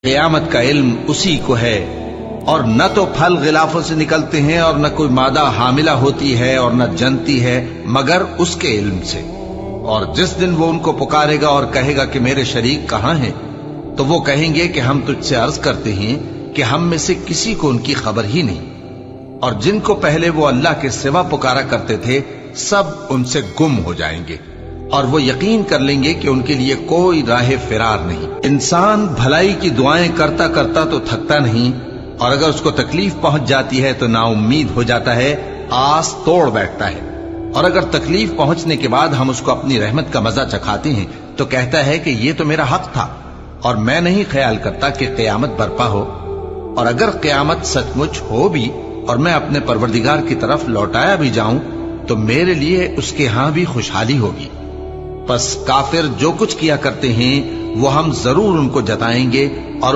قیامت کا علم اسی کو ہے، اور نہ تو پھل غلافوں سے نکلتے ہیں اور نہ کوئی مادہ حاملہ ہوتی ہے اور نہ جنتی ہے مگر اس کے علم سے۔ اور جس دن وہ ان کو پکارے گا اور کہے گا کہ میرے شریک کہاں ہیں، تو وہ کہیں گے کہ ہم تجھ سے عرض کرتے ہیں کہ ہم میں سے کسی کو ان کی خبر ہی نہیں، اور جن کو پہلے وہ اللہ کے سوا پکارا کرتے تھے سب ان سے گم ہو جائیں گے، اور وہ یقین کر لیں گے کہ ان کے لیے کوئی راہ فرار نہیں۔ انسان بھلائی کی دعائیں کرتا کرتا تو تھکتا نہیں، اور اگر اس کو تکلیف پہنچ جاتی ہے تو نا امید ہو جاتا ہے، آس توڑ بیٹھتا ہے، اور اگر تکلیف پہنچنے کے بعد ہم اس کو اپنی رحمت کا مزہ چکھاتے ہیں تو کہتا ہے کہ یہ تو میرا حق تھا، اور میں نہیں خیال کرتا کہ قیامت برپا ہو۔ اور اگر قیامت سچ مچ ہو بھی اور میں اپنے پروردگار کی طرف لوٹایا بھی جاؤں تو میرے لیے اس کے ہاں بھی خوشحالی ہوگی۔ پس کافر جو کچھ کیا کرتے ہیں وہ ہم ضرور ان کو جتائیں گے، اور